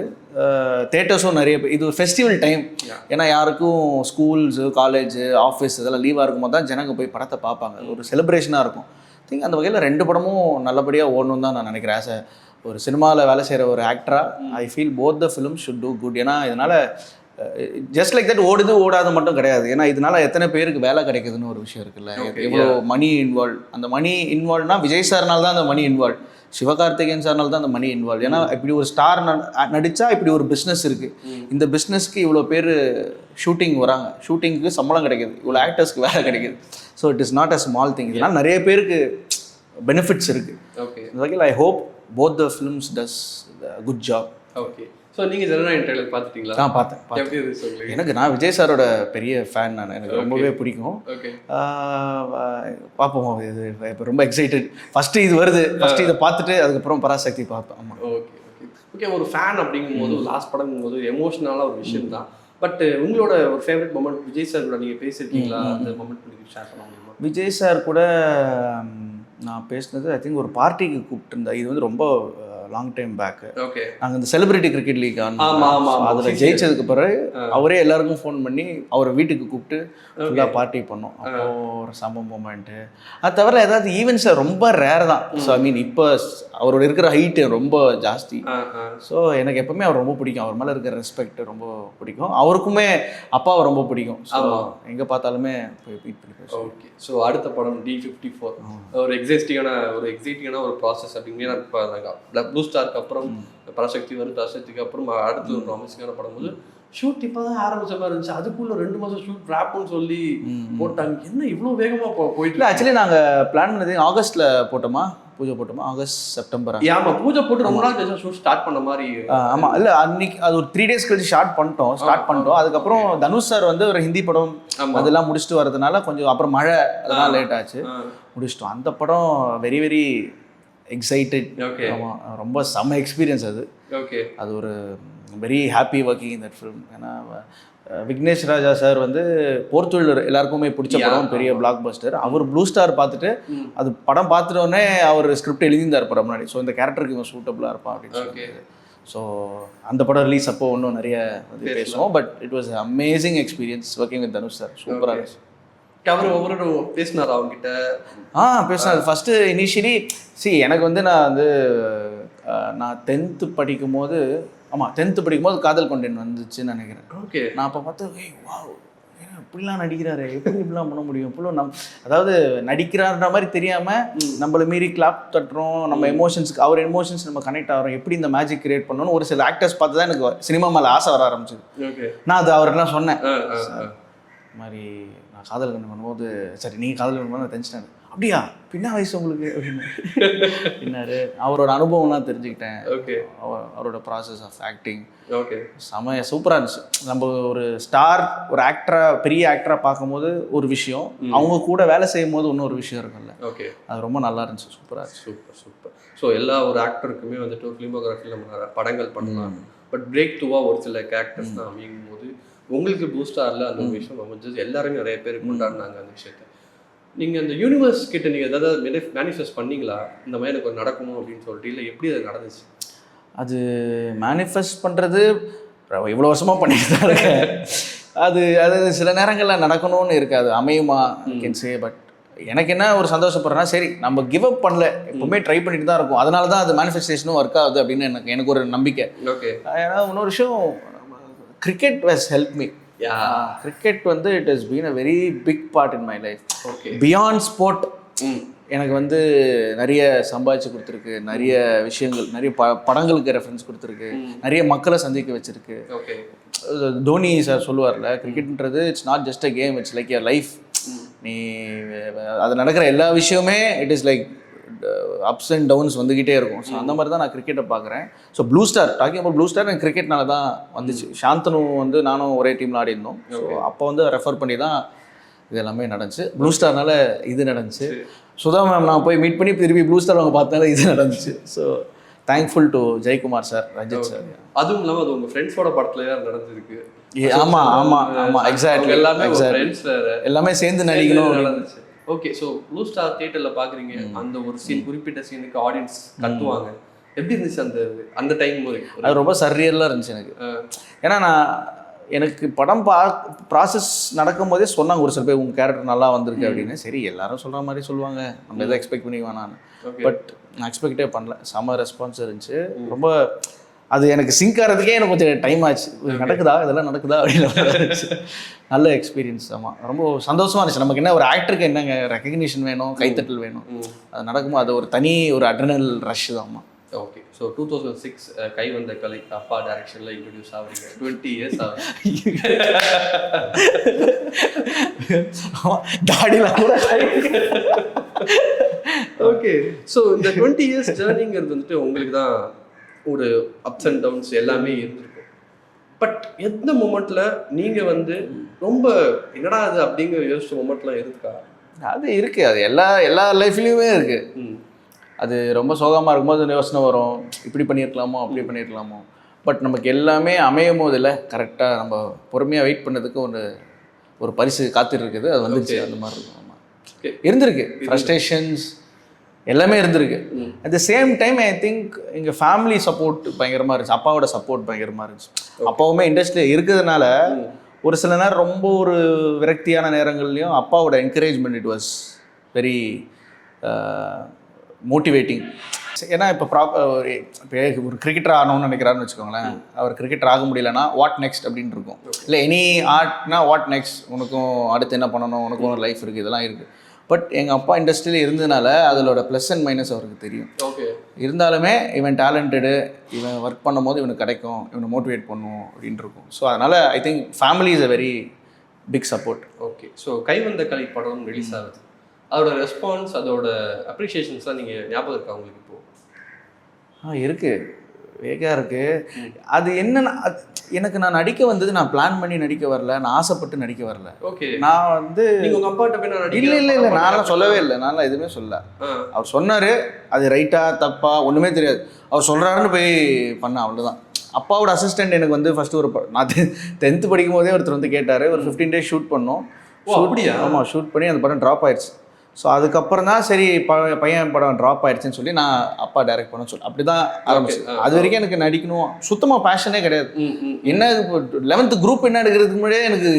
தேட்டர்ஸும் நிறைய இது ஒரு ஃபெஸ்டிவல் டைம். ஏன்னா யாருக்கும் ஸ்கூல்ஸு காலேஜு ஆஃபீஸ் இதெல்லாம் லீவாக இருக்கும்போது தான் ஜனங்க போய் படத்தை பார்ப்பாங்க. ஒரு செலிப்ரேஷனாக இருக்கும். திங்க் அந்த வகையில் 2 படமும் நல்லபடியாக ஓடணும் தான் நான் நினைக்கிறேன். ஆஸ் ஒரு சினிமாவில் வேலை செய்கிற ஒரு ஆக்டராக I feel both the film shoot too good. ஏன்னா இதனால் ஜஸ்ட் லைக் தட் ஓடுது ஓடாது மட்டும் கிடையாது. ஏன்னா இதனால எத்தனை பேருக்கு வேலை கிடைக்குதுன்னு ஒரு விஷயம் இருக்குல்ல. எவ்வளோ மணி இன்வால்வ், அந்த மணி இன்வால்வ்னா விஜய் சார்னால தான் அந்த மணி இன்வால்வ், சிவகார்த்திகேயன் சார்னால தான் அந்த மணி இன்வால்வ். ஏன்னா இப்படி ஒரு ஸ்டார் நடித்தா இப்படி ஒரு பிஸ்னஸ் இருக்குது, இந்த பிஸ்னஸ்க்கு இவ்வளோ பேர் ஷூட்டிங் வராங்க, ஷூட்டிங்க்கு சம்பளம் கிடைக்குது, இவ்வளோ ஆக்டர்ஸ்க்கு வேலை கிடைக்குது. So it is not a small thing. இதனால் நிறைய பேருக்கு பெனிஃபிட்ஸ் இருக்குது. ஓகே, இந்த வகையில் I hope both the films does good job. Okay. So நீங்கள் ஜனநாயகன் ட்ரெய்லர் பார்த்துட்டீங்களா? பார்த்தேன். எப்படி இருக்கு சொல்லுங்க. எனக்கு நான் விஜய் சாரோட பெரிய ஃபேன், எனக்கு ரொம்பவே பிடிக்கும். ஓகே, பார்ப்போம். இது இப்போ ரொம்ப எக்ஸைட்டட். ஃபஸ்ட்டு இது வருது, ஃபஸ்ட்டு இதை பார்த்துட்டு அதுக்கப்புறம் பராசக்தி பார்ப்பேன். ஆமாம். Okay okay okay. ஒரு ஃபேன் அப்படிங்கும்போது லாஸ்ட் படங்கும்போது எமோஷனலான ஒரு விஷயம் தான். பட் உங்களோட ஒரு ஃபேவரட் மொமெண்ட் விஜய் சார் கூட நீங்கள் பேசியிருக்கீங்களா? அந்த மொமெண்ட் உங்களுக்கு ஷேர் பண்ண முடியுமா? விஜய் சார் கூட நான் பேசினது ஐ திங்க் ஒரு பார்ட்டிக்கு கூப்பிட்டுருந்தேன். இது வந்து ரொம்ப லாங் டைம் பேக்கு. ஓகே, நாங்கள் இந்த செலிபிரிட்டி கிரிக்கெட் லீக் ஆமாம் அதில் ஜெயிச்சதுக்கு பிறகு அவரே எல்லாருக்கும் ஃபோன் பண்ணி அவரை வீட்டுக்கு கூப்பிட்டு ஃபுல்லாக பார்ட்டி பண்ணோம். அப்போ ஒரு சம மூமெண்ட்டு. அது தவிர ஏதாவது ஈவெண்ட்ஸில் ரொம்ப ரேர் தான். ஸோ ஐ மீன் இப்போ அவரோட இருக்கிற ஹைட்டு ரொம்ப ஜாஸ்தி. ஸோ எனக்கு எப்பவுமே அவர் ரொம்ப பிடிக்கும். அவர் மேலே இருக்கிற ரெஸ்பெக்ட் ரொம்ப பிடிக்கும். அவருக்குமே அப்பாவை ரொம்ப பிடிக்கும். ஸோ எங்கே பார்த்தாலுமே போய் மீட் பண்ணி பேசுவோம். ஓகே. ஸோ அடுத்த படம் D54 ஒரு எக்ஸைட்டிங்கான ஒரு ப்ராசஸ் அப்படிங்கிற ப்ளூ ஸ்டாருக்கு அப்புறம் பராசக்தி வரும், பராசக்திக்கு அப்புறம் அடுத்து ஒரு ப்ராமிசிங்கான படம் போது ஷூட் இப்போ தான் ஆரம்பிச்ச மாதிரி இருந்துச்சு. அதுக்குள்ள 2 மாதம் ஷூட் ரேப்னு சொல்லி போட்டாங்க. என்ன இவ்வளோ வேகமாக போயிட்டு? ஆக்சுவலி நாங்கள் பிளான் பண்ணது ஆகஸ்ட்டில் போட்டோமா, பூஜை போட்டோமா, ஆகஸ்ட் செப்டம்பர். ஆமாம், பூஜை போட்டு ரொம்ப நாள் கழிச்சு ஷூட் ஸ்டார்ட் பண்ண மாதிரி. ஆமாம், இல்லை அன்னைக்கு அது ஒரு 3 days கழிச்சு ஸ்டார்ட் பண்ணிட்டோம். அதுக்கப்புறம் தனுஷ் சார் வந்து ஒரு ஹிந்தி படம் அதெல்லாம் முடிச்சுட்டு வரதுனால கொஞ்சம் அப்புறம் மழை அதனால லேட் ஆச்சு, முடிச்சிட்டோம். அந்த படம் வெரி வெரி எக்ஸைட்டட். ஓகே, ஆமாம், ரொம்ப செம்ம எக்ஸ்பீரியன்ஸ் அது. ஓகே, அது ஒரு very happy working in that film. ஏன்னா விக்னேஷ் ராஜா சார் வந்து போர்த்தொழில் எல்லாருக்குமே பிடிச்ச படம், பெரிய பிளாக் பஸ்டர். அவர் ப்ளூ ஸ்டார் பார்த்துட்டு அது படம் பார்த்துட்டோடனே அவர் ஸ்கிரிப்ட் எழுதியிருந்தார் படம் முன்னாடி. ஸோ இந்த கேரக்டருக்கு இவன் சூட்டபுளாக இருப்பான் அப்படின்னு சொல்லி. ஸோ அந்த படம் ரிலீஸ் அப்போ இன்னும் நிறைய வந்து பேசுவோம். But it was amazing experience working with Dhanush sir. சூப்பராக இருந்துச்சு. அவர் ஒவ்வொரு பேசினார் அவங்ககிட்ட? பேசினார். ஃபஸ்ட்டு இனிஷியலி எனக்கு வந்து நான் 10th படிக்கும் போது, ஆமாம் 10th படிக்கும்போது காதல் கொண்டேன் வந்துச்சுன்னு நினைக்கிறேன். ஓகே, நான் அப்போ பார்த்து வாவ் இப்படிலாம் நடிக்கிறாரு, எப்படி இப்படிலாம் பண்ண முடியும், இப்படிலாம் அதாவது நடிக்கிறாருன்ற மாதிரி தெரியாமல் நம்மளை மீறி கிளாப் தட்டுறோம், நம்ம எமோஷன்ஸ்க்கு அவர் எமோஷன்ஸ் நம்ம கனெக்ட் ஆகிறோம், எப்படி இந்த மேஜிக் கிரியேட் பண்ணணும்னு ஒரு சில ஆக்டர்ஸ் பார்த்து தான் எனக்கு சினிமா மேலே ஆசை வர ஆரம்பிச்சது. ஓகே, நான் அது அவர்கிட்டலாம் சொன்னேன், மாதிரி நான் காதல் கண்டு பண்ணும்போது சரி நீங்கள் காதல் கண்டு பண்ண தெரிஞ்சிட்டேன். அப்படியா, பின்ன வயசு உங்களுக்கு அப்படின்னு பின்னாரு அவரோட அனுபவம்லாம் தெரிஞ்சுக்கிட்டேன். ஓகே, அவரோட ப்ராசஸ் ஆஃப் ஆக்டிங் ஓகே, செம சூப்பராக இருந்துச்சு. நம்ம ஒரு ஸ்டார், ஒரு ஆக்டராக, பெரிய ஆக்டராக பார்க்கும்போது ஒரு விஷயம், அவங்க கூட வேலை செய்யும் போது இன்னொரு விஷயம் இருக்குல்ல. ஓகே, அது ரொம்ப நல்லா இருந்துச்சு, சூப்பராக இருந்துச்சு. Super super. ஸோ எல்லா ஒரு ஆக்டருக்குமே வந்துட்டு ஒரு ஃபிலிமோகிராஃபியில் நம்ம படங்கள் பண்ணலாம். பட் பிரேக் த்ரூவாக ஒரு சில கேரக்டர்ஸ் தான் அமையும் போது உங்களுக்கு பூஸ்டாரில் அந்த ஒரு விஷயம் அமைஞ்சது. எல்லாருமே நிறைய பேர் கொண்டாடினாங்க அந்த விஷயத்தை. நீங்கள் அந்த யூனிவர்ஸ் கிட்ட நீங்கள் எதாவது மேனிஃபெஸ்ட் பண்ணீங்களா, இந்த மாதிரி எனக்கு நடக்கணும் அப்படின்னு சொல்லிட்டு? இல்லை எப்படி அது நடந்துச்சு? அது மேனிஃபெஸ்ட் பண்ணுறது இவ்வளோ வருஷமாக பண்ணிட்டு தான் இருக்கேன். அது சில நேரங்களில் நடக்கணும்னு இருக்காது, அமையுமா கேன் சே. பட் எனக்கு என்ன ஒரு சந்தோஷப்படுறேன்னா, சரி நம்ம கிவ் அப் பண்ணல, எப்பவுமே ட்ரை பண்ணிட்டு தான் இருக்கும், அதனால தான் அது மேனிஃபெஸ்டேஷனும் ஒர்க் ஆகுது அப்படின்னு எனக்கு ஒரு நம்பிக்கை. ஓகே, ஏன்னா இன்னொரு விஷயம், cricket was help me. Cricket வந்து it has been a very big part in my life. Okay, beyond sport எனக்கு வந்து நிறைய சம்பாதிச்சு கொடுத்துருக்கு, நிறைய விஷயங்கள், நிறைய படங்களுக்கு ரெஃபரன்ஸ் கொடுத்துருக்கு, நிறைய மக்களை சந்திக்க வச்சிருக்கு. ஓகே, தோனி சார் சொல்லுவார்ல, கிரிக்கெட்ன்றது it's not just a game, it's like your life. நீ அது நடக்கிற எல்லா விஷயமே it is like ups and downs வந்துக்கிட்டே இருக்கும். ஸோ அந்த மாதிரி தான் நான் கிரிக்கெட்டை பார்க்குறேன். So blue star talking about blue star எனக்கு கிரிக்கெட்னால தான் வந்துச்சு. சாந்தனு வந்து நானும் ஒரே டீமில் ஆடி இருந்தோம். ஸோ அப்போ வந்து ரெஃபர் பண்ணி தான் இது எல்லாமே நடந்துச்சு. ப்ளூ ஸ்டார்னால இது நடந்துச்சு. சுதா மேம் நான் போய் மீட் பண்ணி திருப்பி ப்ளூ ஸ்டார் அவங்க பார்த்தனால இது நடந்துச்சு. So thankful to Jayakumar sir, Ranjith sir. அதுவும் இல்லாமல் அது உங்கள் ஃப்ரெண்ட்ஸோட படத்துல தான் நடந்திருக்கு. ஆமாம் ஆமாம் ஆமாம் எக்ஸாக்ட்லி. எல்லாமே ஃப்ரெண்ட்ஸ் வேறு எல்லாமே சேர்ந்து நடிக்கணும் நடந்துச்சு. ஓகே, ஸோ ப்ளூ ஸ்டார் தியேட்டரில் பார்க்குறீங்க, அந்த ஒரு சீன் குறிப்பிட்ட சீனுக்கு ஆடியன்ஸ் கத்துவாங்க. எப்படி இருந்துச்சு அந்த டைம்? அது ரொம்ப சர்ரியலாக இருந்துச்சு எனக்கு. ஏன்னா எனக்கு படம் ப்ராசஸ் நடக்கும் போதே சொன்னாங்க ஒரு சில பேர் உங்கள் கேரக்டர் நல்லா வந்திருக்கு அப்படின்னு. சரி எல்லாரும் சொல்கிற மாதிரி சொல்லுவாங்க, நம்ம எதை எக்ஸ்பெக்ட் பண்ணி வேணான்னு. பட் நான் எக்ஸ்பெக்டே பண்ணல. செம்ம ரெஸ்பான்ஸ் இருந்துச்சு. ரொம்ப அது எனக்கு சிங்க் ஆகிறதுக்கே எனக்கு கொஞ்சம் டைம் ஆச்சு. நடக்குதா இதெல்லாம் நடக்குதா அப்படின்னு. நல்ல எக்ஸ்பீரியன்ஸ். ஆமாம், ரொம்ப சந்தோஷமாக இருந்துச்சு. நமக்கு என்ன ஒரு ஆக்டருக்கு என்னங்க ரெக்கக்னிஷன் வேணும், கைத்தட்டல் வேணும். அது நடக்கும்போது அது ஒரு தனி ஒரு அட்ரினல் ரஷ் தான். ஓகே, ஸோ 2006 கை வந்த கலை அப்பா டைரக்ஷனில் இன்ட்ரடியூஸ் ஆகுறீங்க. 20 இயர்ஸ் ஆகுது. ஓகே, ஸோ இந்த 20 இயர்ஸ் ஜேர்னிங்கிறது வந்துட்டு உங்களுக்கு தான் ஒரு அப்ஸ் அண்ட் டவுன்ஸ் எல்லாமே இருந்திருக்கும். பட் எந்த மூமெண்ட்டில் நீங்கள் வந்து ரொம்ப என்னடா அது அப்படிங்கிற யோசிச்ச மூமெண்ட்லாம் இருக்கா? அது இருக்குது. அது எல்லா லைஃப்லேயுமே இருக்குது. அது ரொம்ப சோகமாக இருக்கும்போது யோசனை வரும், இப்படி பண்ணியிருக்கலாமோ அப்படி பண்ணியிருக்கலாமோ. பட் நமக்கு எல்லாமே அமையும் போது இல்லை, கரெக்டாக நம்ம பொறுமையாக வெயிட் பண்ணதுக்கு ஒரு பரிசு காத்துட்டு இருக்குது. அது வந்துச்சு. அந்த மாதிரி இருக்கும். ஆமாம், இருந்திருக்கு. ஃப்ரஸ்ட்ரேஷன்ஸ் எல்லாமே இருந்திருக்கு. At the same time I think எங்கள் ஃபேமிலி சப்போர்ட் பயங்கரமாக இருந்துச்சு. அப்பாவோட சப்போர்ட் பயங்கரமாக இருந்துச்சு. அப்பாவுமே இண்டஸ்ட்ரியில் இருக்கிறதுனால ஒரு சில நேரம் ரொம்ப ஒரு விரக்தியான நேரங்கள்லையும் அப்பாவோட encouragement it was very motivating. ஏன்னா இப்போ ஒரு கிரிக்கெட்டர் ஆகணும்னு நினைக்கிறாருன்னு வச்சுக்கோங்களேன். அவர் கிரிக்கெட்டர் ஆக முடியலன்னா வாட் நெக்ஸ்ட் அப்படின்னு இருக்கும். இல்லை எனி ஆர்ட்னா வாட் நெக்ஸ்ட், உனக்கும் அடுத்து என்ன பண்ணணும், உனக்கும் ஒரு லைஃப் இருக்குது, இதெல்லாம் இருக்குது. பட் எங்கள் அப்பா இண்டஸ்ட்ரியில் இருந்ததுனால அதோட ப்ளஸ் அண்ட் மைனஸ் அவருக்கு தெரியும். ஓகே, இருந்தாலுமே இவன் டேலண்டடு, இவன் ஒர்க் பண்ணும் போது இவனுக்கு கிடைக்கும், இவனை மோட்டிவேட் பண்ணும் அப்படின்னு இருக்கும். ஸோ அதனால் I think family is a very big support. Okay, so கை வந்த கலை படம் ரிலீஸ் ஆகுது. அதோட ரெஸ்பான்ஸ், அதோட அப்ரிஷியேஷன்ஸ்லாம் நீங்கள் ஞாபகம் இருக்கா உங்களுக்கு இப்போ? இருக்குது, வேகாக இருக்குது. அது என்னன்னா எனக்கு நான் நடிக்க வந்தது நான் பிளான் பண்ணி நடிக்க வரல, நான் ஆசைப்பட்டு நடிக்க வரல. ஓகே, நான் வந்து உங்கள் அப்பாட்ட போய் நான் இல்லை நான்லாம் சொல்லவே இல்லை. நான்லாம் எதுவுமே சொல்ல. அவர் சொன்னார், அது ரைட்டா தப்பா ஒன்றுமே தெரியாது. அவர் சொல்கிறாருன்னு போய் பண்ணேன், அவ்வளோதான். அப்பாவோட அசிஸ்டண்ட் எனக்கு வந்து ஃபஸ்ட்டு நான் 10th படிக்கும் போதே ஒருத்தர் வந்து கேட்டார். ஒரு 15 days ஷூட் பண்ணோம். அப்படியா? ஆமாம், ஷூட் பண்ணி அந்த படம் ட்ராப் ஆயிடுச்சு. ஸோ அதுக்கப்புறம் தான் சரி பையன் படம் ட்ராப் ஆயிடுச்சுன்னு சொல்லி நான் அப்பா டைரக்ட் பண்ண சொல்லி அப்படி தான் ஆரம்பிச்சு. அது வரைக்கும் எனக்கு நடிக்கணும் சுத்தமாக பேஷனே கிடையாது. என்ன 11th குரூப் என்ன எடுக்கிறதுக்கு முன்னாடியே எனக்கு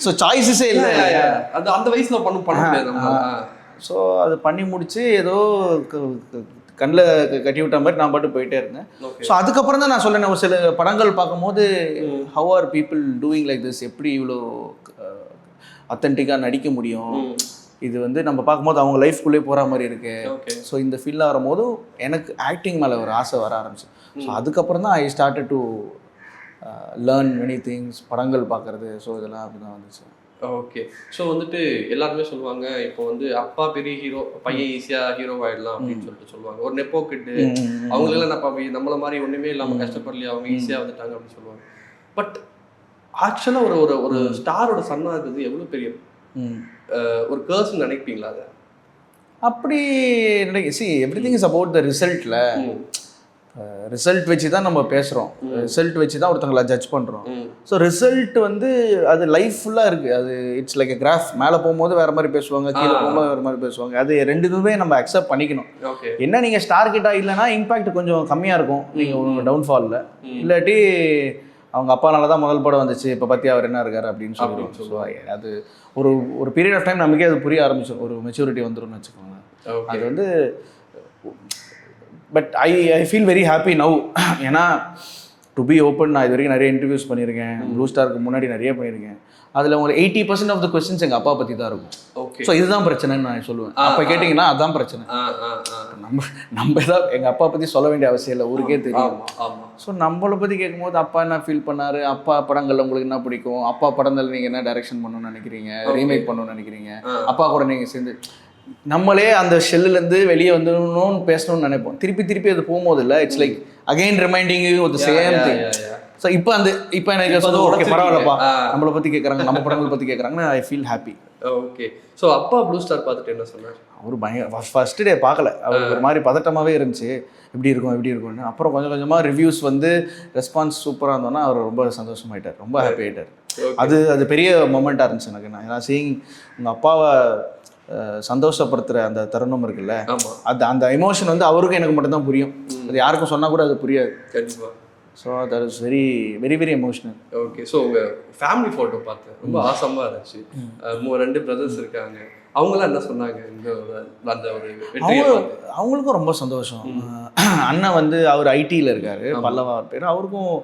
ஸோ சாய்ஸஸே இல்லை. அது அந்த வயசில் பண்ண. ஸோ அது பண்ணி முடிச்சு ஏதோ கண்ணில் கட்டி விட்ட மாதிரி நான் பாட்டு போயிட்டே இருந்தேன். ஸோ அதுக்கப்புறம் தான் நான் சொல்லேன், ஒரு சில படங்கள் பார்க்கும்போது how are people doing like this, எப்படி இவ்வளோ அத்தன்டிக்காக நடிக்க முடியும், இது வந்து நம்ம பார்க்கும்போது அவங்க லைஃப்குள்ளே போகிற மாதிரி இருக்கு. ஸோ இந்த ஃபீல் ஆகும்போது எனக்கு ஆக்டிங் மேலே ஒரு ஆசை வர ஆரம்பிச்சு. ஸோ அதுக்கப்புறம் தான் I started to learn many things, படங்கள் பார்க்குறது. ஸோ இதெல்லாம் அப்படி தான் வந்துச்சு. ஓகே, ஸோ வந்துட்டு எல்லாருமே சொல்லுவாங்க, இப்போ வந்து அப்பா பெரிய ஹீரோ, பையன் ஈஸியாக ஹீரோ ஆகிடலாம் அப்படின்னு சொல்லிட்டு சொல்லுவாங்க. ஒரு நெப்போ கிட்டு அவங்களெல்லாம் நம்மள மாதிரி ஒன்றுமே இல்லாமல் கஷ்டப்படலையே, அவங்க ஈஸியாக வந்துட்டாங்க அப்படின்னு சொல்லுவாங்க. பட் ஆக்சுவலாக ஒரு ஸ்டாரோட சன்னா இருக்குது எவ்வளோ பெரிய ஒரு கர்ஸ்ன்னு நினைப்பீங்களா? அதை அப்படி எவ்ரிதிங் இஸ் அபவுட் த ரிசல்ட்டில். ரிசல்ட் வச்சு தான் நம்ம பேசுகிறோம், ரிசல்ட் வச்சு தான் ஒருத்தங்களை ஜட்ஜ் பண்ணுறோம். ஸோ ரிசல்ட் வந்து அது லைஃப் ஃபுல்லாக இருக்குது. அது இட்ஸ் லைக் எ கிராஃப். மேலே போகும்போது வேறு மாதிரி பேசுவாங்க, கீழே போகும்போது வேறு மாதிரி பேசுவாங்க. அது ரெண்டுமே நம்ம அக்செப்ட் பண்ணிக்கணும். என்ன நீங்கள் ஸ்டார் கிட்டா இல்லைன்னா இம்பாக்ட் கொஞ்சம் கம்மியாக இருக்கும் நீங்கள் உங்கள் டவுன்ஃபாலில். இல்லாட்டி அவங்க அப்பானால தான் முதல் படம் வந்துச்சு, இப்போ பற்றி அவர் என்ன இருக்கார் அப்படின்னு சொல்லுவாங்க. அது ஒரு பீரியட் ஆஃப் டைம் நமக்கே அது புரிய ஆரம்பிச்சிடும், ஒரு மெச்சூரிட்டி வந்துடும்னு வச்சுக்கோங்க. அது வந்து but I feel very happy now. ஏன்னா டு பி ஓப்பன், நான் இது வரைக்கும் நிறைய இன்டர்வியூஸ் பண்ணியிருக்கேன், ப்ளூ ஸ்டாருக்கு முன்னாடி நிறைய பண்ணியிருக்கேன். அதில் உங்களுக்கு 80% ஆஃப் த கொஸ்டின்ஸ் எங்கள் அப்பா பற்றி தான் இருக்கும். ஓகே, ஸோ இதுதான் பிரச்சனைன்னு நான் சொல்லுவேன். அப்போ கேட்டிங்கன்னா அதுதான் பிரச்சனை. நம்ம தான் எங்கள் அப்பா பற்றி சொல்ல வேண்டிய அவசியம் இல்லை, ஊருக்கே தெரியும். ஸோ நம்மளை பற்றி கேட்கும்போது அப்பா என்ன ஃபீல் பண்ணார், அப்பா படங்களில் உங்களுக்கு என்ன பிடிக்கும், அப்பா படங்கள் நீங்கள் என்ன டைரக்ஷன் பண்ணணும்னு நினைக்கிறீங்க, ரீமேக் பண்ணணும்னு நினைக்கிறீங்க, அப்பா கூட நீங்கள் சேர்ந்து நம்மளே அந்த ஷெல்லுலேருந்து வெளியே வந்துடணும்னு பேசணும்னு நினைப்போம். திருப்பி அது போகும்போது இல்லை, it's like again reminding you the same thing. So இப்போ எனக்கு ஓகே பரவாயில்லப்பா, நம்மளை பற்றி கேட்குறாங்க, நம்ம படங்களை பற்றி கேட்குறாங்கன்னு I feel happy. Okay. So அப்பா ப்ளூ ஸ்டார் பார்த்துட்டு என்ன சொன்னார்? அவர் பயங்கர ஃபர்ஸ்ட் டே பார்க்கல, அவர் ஒரு மாதிரி பதட்டமாகவே இருந்துச்சு, எப்படி இருக்கும்னு. அப்புறம் கொஞ்சம் கொஞ்சமாக ரிவ்யூஸ் வந்து ரெஸ்பான்ஸ் சூப்பராக இருந்தோன்னா அவர் ரொம்ப சந்தோஷமாயிட்டார், ரொம்ப ஹாப்பி ஆகிட்டார். அது பெரிய மொமெண்ட்டாக இருந்துச்சு எனக்கு. நான் சீயிங் உங்கள் அப்பாவை சந்தோஷப்படுத்துகிற அந்த தருணம் இருக்குல்ல, அந்த எமோஷன் வந்து அவருக்கும் எனக்கு மட்டும்தான் புரியும், அது யாருக்கும் சொன்னால் கூட அது புரியாது. கண்டிப்பாக. So that is very very very emotional. Okay. So உங்கள் ஃபேமிலி ஃபோட்டோ பார்த்தேன், ரொம்ப ஆசமாக இருந்துச்சு. 2 பிரதர்ஸ் இருக்காங்க, அவங்களாம் என்ன சொன்னாங்க இந்த அந்த ஒரு வெற்றியை பார்த்து? அவங்களுக்கும் ரொம்ப சந்தோஷம். அண்ணன் வந்து அவர் ஐடியில் இருக்கார், பல்லவா பேர், அவருக்கும்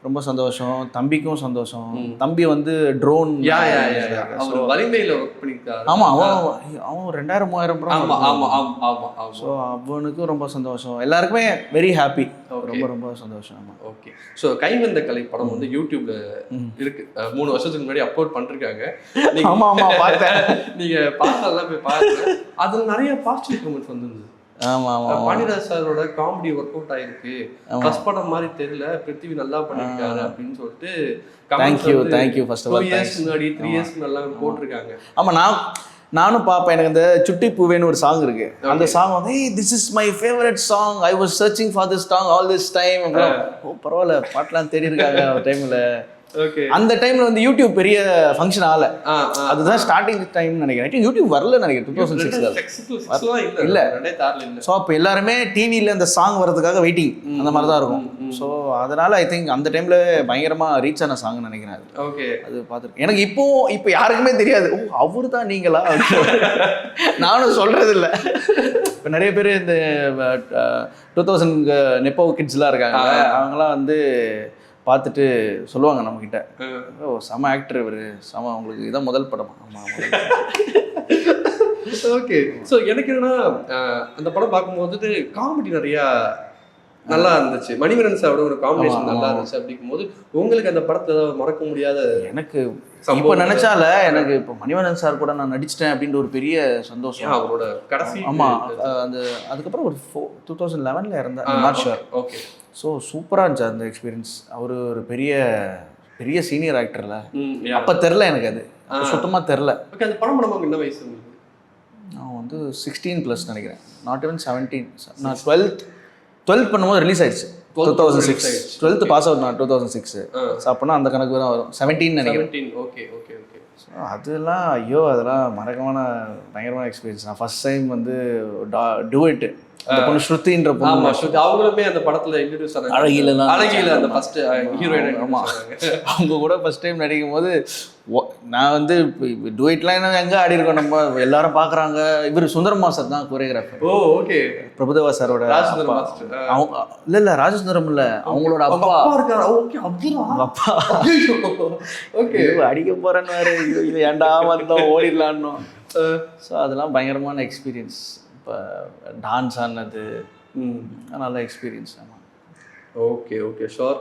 ரொம்ப சந்தோஷம். தம்பிக்கும் சந்தோஷம். தம்பி வந்து ட்ரோன் வலிமையில் ஒர்க் பண்ணியிருக்காரு. ஆமாம், அவன் 2000-3000. ஆமாம். ஸோ அவனுக்கும் ரொம்ப சந்தோஷம், எல்லாருக்குமே வெரி ஹாப்பி, ரொம்ப சந்தோஷம். ஆமாம். ஓகே. ஸோ கைவந்த கலை படம் வந்து யூடியூப்ல இருக்கு, 3 வருஷத்துக்கு முன்னாடி அப்லோட் பண்ணிருக்காங்க. ஆமாம் பார்த்தேன், நீங்கள் பார்த்ததெல்லாம் போய் பாருங்க. அதில் நிறைய பாசிட்டிவ் கமெண்ட்ஸ் வந்துருந்தது. பாண்டியராஜ் சாரோட காமெடி ஒர்க் அவுட் ஆயிருக்கு, ஃபர்ஸ்ட் படம் மாதிரி தெரியல, பிருத்திவி நல்லா பண்ணிருக்காரு அப்படின்னு சொல்லிட்டு thank you first of all. 2 years முன்னாடி 3 இயர்ஸ் நல்லா போட்டிருக்காங்க. ஆமாம், நானும் பார்ப்பேன். எனக்கு இந்த சுட்டி பூவேன்னு ஒரு சாங் இருக்கு, அந்த சாங் வந்து this is my favourite song, I was searching for this song all this time. ஓ பரவாயில்ல, பாட்டெலாம் தேடி இருக்காங்க ஒரு டைம்ல. அந்த டைம்ல வந்து யூடியூப் பெரிய ஃபங்க்ஷன் ஆகல, அதுதான் ஸ்டார்டிங் டைம் நினைக்கிறேன். யூடியூப் வரல நினைக்கிறேன் 2006 இல்ல. ஸோ அப்போ எல்லாருமே டிவியில் அந்த சாங் வரதுக்காக வெயிட்டிங், அந்த மாதிரி தான் இருக்கும். ஸோ அதனால ஐ திங்க் அந்த டைம்ல பயங்கரமா ரீச் ஆன சாங் நினைக்கிறேன். அது பார்த்துருக்கேன். எனக்கு இப்போ யாருக்குமே தெரியாது, ஓ அவரு தான் நீங்களா, நானும் சொல்றது இல்லை. இப்போ நிறைய பேர் இந்த 2000 நெப்போ கிட்ஸ்லாம் இருக்காங்க, அவங்களாம் வந்து பார்த்துட்டு சொல்லுவாங்க நம்மக்கிட்ட, ஓ செம ஆக்டர் இவர், செம உங்களுக்கு இதான் முதல் படமா? ஆமாம். ஓகே. ஸோ எனக்கு என்னன்னா அந்த படம் பார்க்கும்போது காமெடி நிறையா நல்லா இருந்துச்சு, மணிவரன் சாரோட ஒரு காம்பினேஷன் நல்லா இருந்துச்சு. அப்படிங்கும்போது உங்களுக்கு அந்த படத்தை ஏதாவது மறக்க முடியாத? எனக்கு இப்போ நினைச்சால எனக்கு இப்போ மணிவரன் சார் கூட நான் நடிச்சிட்டேன் அப்படின்ற ஒரு பெரிய சந்தோஷம். அவரோட கடைசி அதுக்கப்புறம் ஒரு 2011 இருந்தேன், நாட் ஷுர். ஓகே. ஸோ சூப்பராக இருந்துச்சு அந்த எக்ஸ்பீரியன்ஸ். அவர் ஒரு பெரிய சீனியர் ஆக்டர்ல, அப்போ தெரில எனக்கு, அது சுத்தமாக தெரில. ஓகே. அந்த படம் பண்ணும்போது என்ன வயசு உங்களுக்கு? நான் வந்து 16+ நினைக்கிறேன், நாட் ஈவன் 17. நான் 12th பண்ணும்போது ரிலீஸ் ஆயிடுச்சு 2006. 12th பாஸ் அவுட் நான் 2006. ஸோ அப்போனா அந்த கணக்கு தான் வரும், 17 நினைக்கிறேன். ஓகே. ஸோ அதெல்லாம் அதெல்லாம் பயங்கரமான எக்ஸ்பீரியன்ஸ். நான் ஃபர்ஸ்ட் டைம் வந்து டூ இட், அந்த பொண்ணு ஸ்ருதின்ற பொண்ணு, அவங்களுமே அந்த படத்துல இன்ட்ரோடியூஸ் ஆனாங்க, அழகில அந்த ஃபர்ஸ்ட் ஹீரோயின். ஆமா, அவங்க கூட ஃபர்ஸ்ட் டைம் நடிக்கும் போது நான் வந்து டூயிட்லாம் எங்கே ஆடி இருக்கோம், நம்ம எல்லாரும் பார்க்குறாங்க. இவர் சுந்தரம் மாஸ்டர் தான் கோரியோகிராஃபர். ஓ ஓகே. பிரபுதேவா சாரோட அவங்க இல்லை ராஜசுந்தரம் இல்லை, அவங்களோட அப்பா இருக்காரு. ஓகே, அப்பா ஓகே. அடிக்க போறேன்னு வேறு, இது ஏன்டா வந்தோம் ஓடிடலான்னு. ஸோ அதெல்லாம் பயங்கரமான எக்ஸ்பீரியன்ஸ். இப்போ டான்ஸ் ஆனது நல்ல எக்ஸ்பீரியன்ஸ். ஆமாம். Okay sure.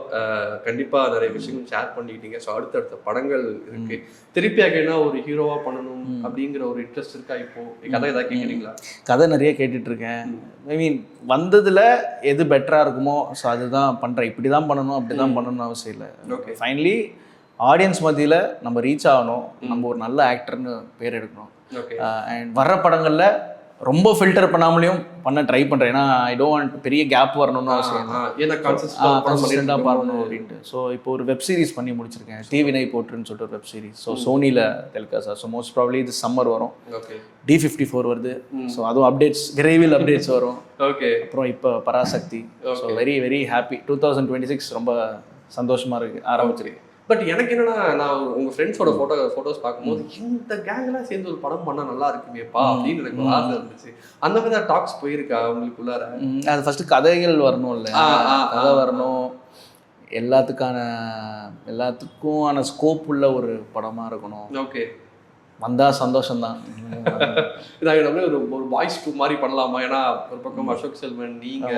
கண்டிப்பாக நிறைய விஷயங்கள் ஷேர் பண்ணிக்கிட்டீங்க. ஸோ அடுத்தடுத்த படங்கள் இருக்கு, திருப்பி அகைனா ஒரு ஹீரோவாக பண்ணணும் அப்படிங்கிற ஒரு இன்ட்ரெஸ்ட் இருக்கா? இப்போ கதை ஏதாவது கேட்குறீங்களா? கதை நிறைய கேட்டுட்ருக்கேன். ஐ மீன் வந்ததில் எது பெட்டராக இருக்குமோ ஸோ அதுதான் பண்ணுறேன். இப்படி தான் பண்ணணும் அப்படி தான் பண்ணணும்னு அவசியம் இல்லை. ஓகே. ஃபைனலி ஆடியன்ஸ் மத்தியில் நம்ம ரீச் ஆகணும், நம்ம ஒரு நல்ல ஆக்டர்னு பேர் எடுக்கணும். ஓகே. அண்ட் வர்ற படங்களில் ரொம்ப ஃபில்டர் பண்ணாமலேயும் பண்ண ட்ரை பண்ணுறேன். ஏன்னா ஐ டோன்ட் வாண்ட் பெரிய கேப் வரணும்னு அவசியம், கன்சிஸ்டண்டாக பாடணும் அப்படின்ட்டு. ஸோ இப்போ ஒரு வெப் சீரிஸ் பண்ணி முடிச்சிருக்கேன், டிவி நை போட்டுருன்னு சொல்லிட்டு ஒரு வெப் சீரிஸ். ஸோ சோனியில் டெலிகாஸ்ட். ஸோ மோஸ்ட் ப்ராப்ளி இது சம்மர் வரும். ஓகே. D54 வருது. ஸோ அதுவும் அப்டேட்ஸ், விரைவில் அப்டேட்ஸ் வரும். ஓகே. அப்புறம் இப்போ Parasakthi. So very very happy. 2026 ரொம்ப சந்தோஷமாக இருக்குது, ஆரம்பிச்சிருக்கு. பட் எனக்கு என்னன்னா, நான் உங்கள் ஃப்ரெண்ட்ஸோட ஃபோட்டோஸ் பார்க்கும்போது இந்த கேங்கெல்லாம் சேர்ந்து ஒரு படம் பண்ணால் நல்லா இருக்குமேப்பா அப்படின்னு எனக்கு ஒரு ஆசை இருந்துச்சு. அந்த மாதிரி தான் டாக்ஸ் போயிருக்கா உங்களுக்குள்ளார? அது ஃபஸ்ட்டு கதைகள் வரணும், இல்லை கதை வரணும், எல்லாத்துக்கும் ஸ்கோப் உள்ள ஒரு படமாக இருக்கணும். ஓகே. வந்தால் சந்தோஷம்தான். நாங்கள் நம்மளே ஒரு வாய்ஸ் டூ மாதிரி பண்ணலாமா? ஏன்னா ஒரு பக்கம் அசோக் செல்வன், நீங்க,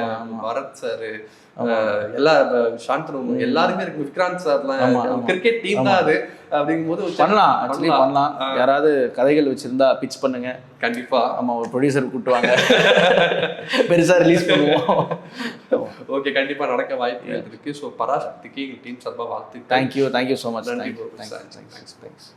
பரத் சார், எல்லா சாந்தனு எல்லாருமே இருக்கு, விக்ராந்த் சார்லாம் கிரிக்கெட் டீம் தான் அது. அப்படிங்கும்போது பண்ணலாம், ஆக்சுவலி பண்ணலாம். யாராவது கதைகள் வச்சிருந்தா பிச் பண்ணுங்க. கண்டிப்பா. ஆமாம், ஒரு ப்ரொடியூசர் கூட்டுவாங்க, பெருசாக ரிலீஸ் பண்ணுவோம். ஓகே, கண்டிப்பாக நடக்க வாய்ப்பு இருக்கு. ஸோ பராசக்திக்கு எங்கள் டீம் சார்பாக வாழ்த்து. Thank you so much. நன்றி. தேங்க்ஸ்.